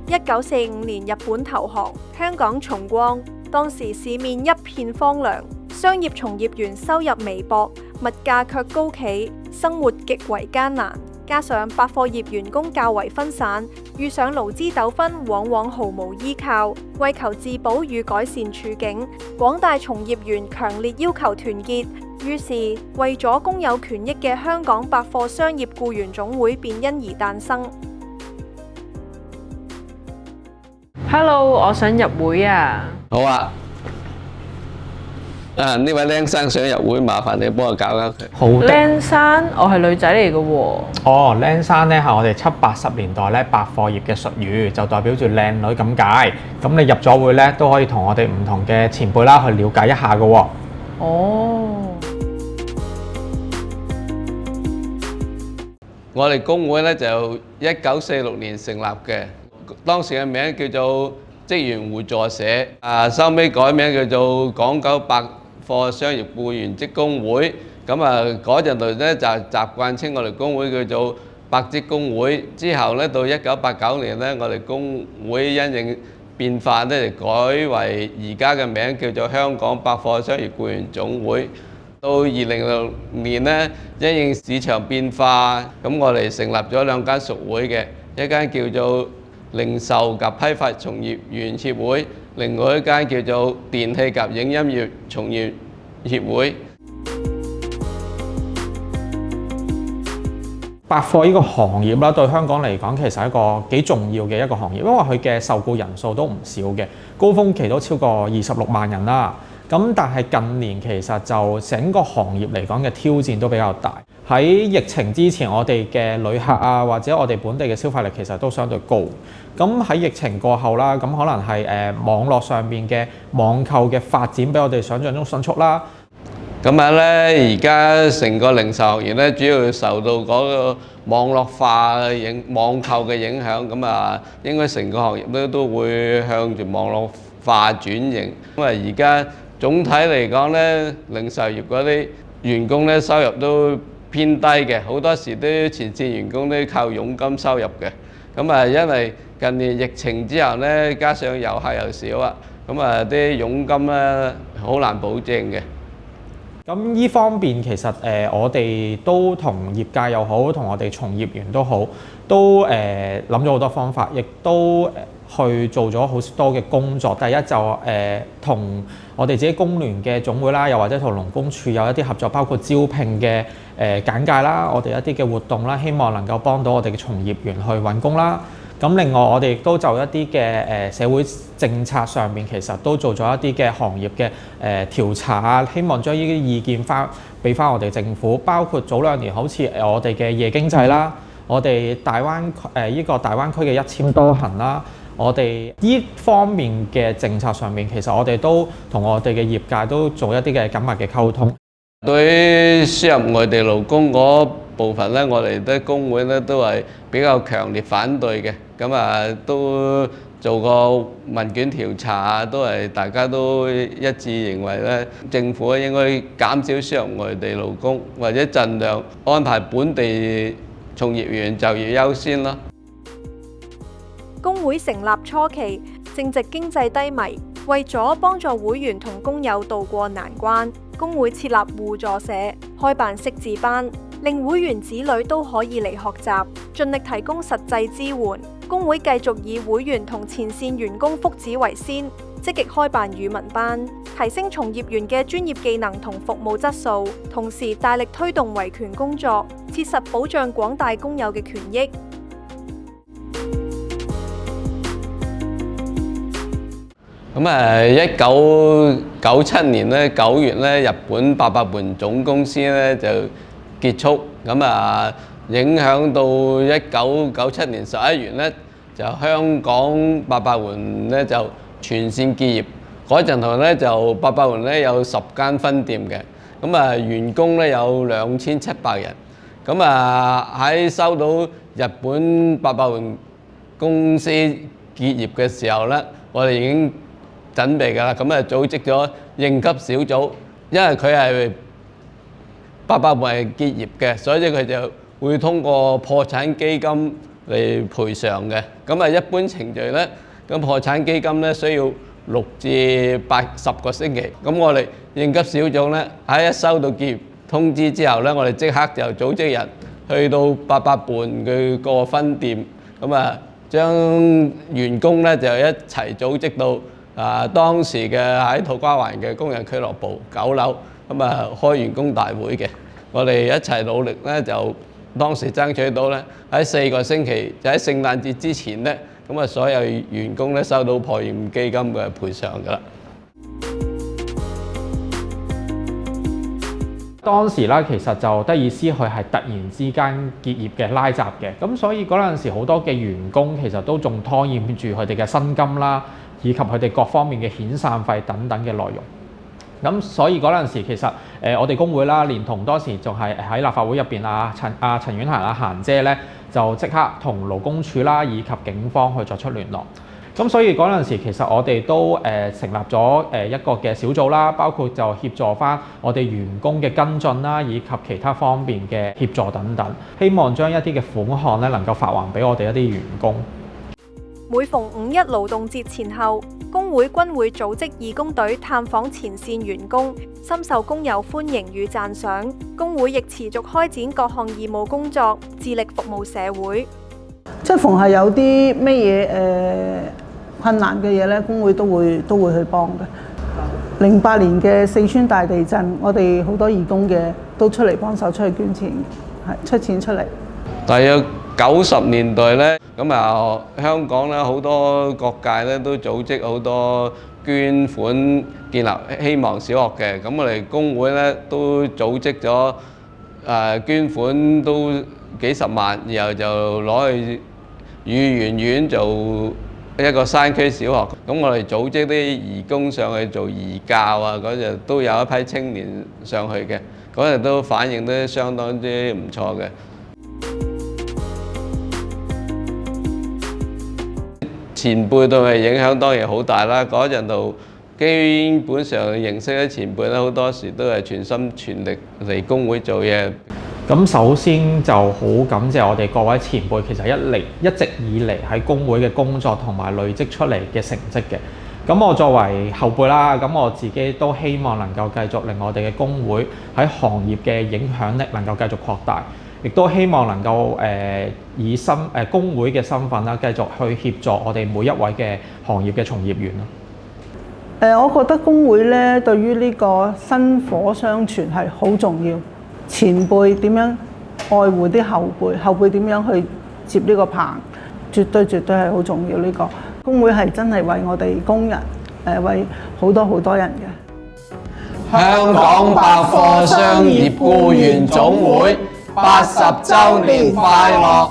1945年日本投降，香港重光，當時市面一片荒涼，商業從業員收入微薄，物價卻高企，生活極為艱難。加上百貨業員工較為分散，遇上勞資糾紛，往往毫無依靠，為求自保與改善處境，廣大從業員強烈要求團結。於是，為咗公有權益嘅香港百貨商業僱員總會便因而誕生。Hello， 我想入會啊！好啊！呢位靚生想入會，麻煩你幫我搞搞佢。好的。靚生，我係女仔嚟嘅喎。哦，靚生咧係我哋70、80年代咧百貨業嘅術語，就代表住靚女咁解。咁你入咗會咧，都可以同我哋唔同嘅前輩啦去了解一下嘅喎。哦。我哋工會咧就1946年成立嘅，當時嘅名叫做職員互助社，收尾改名叫做港九百貨商業僱員職工會。咁嗰陣時咧就習慣稱我哋工會叫做百職工會。之後咧到1989年咧，我哋工會因應變化咧就改為而家嘅名叫做香港百貨商業僱員總會。到2006年咧，因應市場變化，咁我哋成立咗2間屬會嘅，一間叫做零售及批發從業員協會，另外一間叫做電器及影音業從業協會。百貨呢個行業啦，對香港嚟講其實係一個幾重要嘅一個行業，因為佢嘅受僱人數都唔少嘅，高峰期都超過26萬人啦。咁但係近年其實就整個行業嚟講嘅挑戰都比較大。喺疫情之前，我哋嘅旅客啊，或者我哋本地嘅消費力其實都相對高。咁喺疫情過後啦，咁可能係網絡上面嘅網購嘅發展比我哋想象中迅速啦。咁咧，而家成個零售行業咧，主要受到嗰個網絡化網購嘅影響，咁應該成個行業咧都會向住網絡化轉型。因為而家總體嚟講咧，零售業嗰啲員工咧收入都偏低嘅，好多時啲前線員工都靠佣金收入嘅。咁因為近年疫情之後咧，加上遊客又少啊，咁啲佣金咧好難保證嘅。咁呢方面其實我哋都同業界又好，同我哋從業員都好，都諗咗好多方法，亦都去做咗好多嘅工作。第一就同我哋自己工聯嘅總會啦，又或者同勞工處有一啲合作，包括招聘嘅簡介啦，我哋一啲嘅活動啦，希望能夠幫到我哋嘅從業員去揾工啦。咁另外我哋亦都就一啲嘅社會政策上面，其實都做咗一啲嘅行業嘅調查啊，希望將呢啲意見俾翻我哋政府，包括早2年好似我哋嘅夜經濟啦，我哋呢個大灣區嘅1000多行啦，我哋呢方面嘅政策上面，其實我哋都同我哋嘅業界都做一啲嘅緊密嘅溝通。對於輸入外地勞工嗰部分咧，我哋啲工會咧都係比較強烈反對嘅。咁都做過問卷調查，都係大家都一致認為咧，政府應該減少輸入外地勞工，或者盡量安排本地從業員就業優先咯。工會成立初期，正值經濟低迷，為咗幫助會員同工友渡過難關，工會設立互助社，開辦識字班，令會員子女都可以嚟學習，盡力提供實際支援。工會繼續以會員同前線員工福祉為先，積極開辦語文班，提升從業員嘅專業技能同服務質素，同時大力推動維權工作，切實保障廣大工友嘅權益。咁1997年咧9月咧，日本八佰伴總公司咧就結束，咁影響到1997年11月咧，就香港八佰伴咧就全線結業。嗰陣頭咧就八佰伴咧有10間分店嘅，咁員工咧有2700人。咁喺收到日本八佰伴公司結業嘅時候咧，我哋已經準備㗎啦，咁組織咗應急小組，因為佢係八佰伴係結業嘅，所以佢就會通過破產基金嚟賠償嘅。咁啊，一般程序咧，咁破產基金咧需要6至10個星期。咁我哋應急小組咧喺一收到結業通知之後咧，我哋即刻就組織人去到88伴佢個分店，咁啊將員工咧就一齊組織到當時嘅喺土瓜灣嘅工人俱樂部9樓，咁啊開員工大會嘅。我哋一齊努力咧，就當時爭取到咧喺4個星期，就喺聖誕節之前咧，咁啊所有員工咧收到破欠基金嘅賠償㗎啦。當時啦，其實就德爾斯佢係突然之間結業嘅拉閘嘅，咁所以嗰陣時好多嘅員工其實都仲拖欠住佢哋嘅薪金啦，以及佢哋各方面嘅遣散費等等嘅內容。咁所以嗰陣時其實我哋工會啦，連同當時仲係喺立法會入邊陳婉嫻嫻姐咧，就即刻同勞工處啦以及警方去作出聯絡。咁所以嗰陣時其實我哋都成立咗一個嘅小組啦，包括就協助翻我哋員工嘅跟進啦，以及其他方面嘅協助等等，希望將一啲嘅款項咧能夠發還俾我哋一啲員工。每逢5·1勞動節前後，工會均會組織義工隊探訪前線員工，深受工友歡迎與讚賞。工會亦持續開展各項義務工作，致力服務社會。即係逢係有啲咩嘢困難嘅嘢咧，工會都會去幫嘅。08年嘅四川大地震，我哋好多義工嘅都出嚟幫手，出去捐錢，係出錢出嚟。大約90年代咧，咁啊香港咧好多各界咧都組織好多捐款建立希望小學嘅，咁我哋工會咧都組織咗捐款都幾十萬，然後就攞去乳園院做一個山區小學。咁我哋組織啲義工上去做義教啊，嗰陣都有一批青年上去嘅，嗰陣都反應都相當之唔錯嘅。前輩對我哋影響當然好大啦，嗰陣度基本上認識啲前輩咧，好多時都係全心全力嚟工會做嘢。咁首先就好感謝我哋各位前輩，其實一直以嚟喺工會嘅工作同埋累積出嚟嘅成績嘅。咁我作為後輩啦，咁我自己都希望能夠繼續令我哋嘅工會喺行業嘅影響力能夠繼續擴大。亦都希望能夠以工會嘅身份啦，繼續去協助我哋每一位嘅行業嘅從業員咯。我覺得工會咧對於呢個薪火相傳係好重要。前輩點樣愛護啲後輩，後輩點樣去接呢個棒，絕對係好重要。呢個工會係真係為我哋工人為好多人嘅。香港百貨商業僱員總會80週年快樂！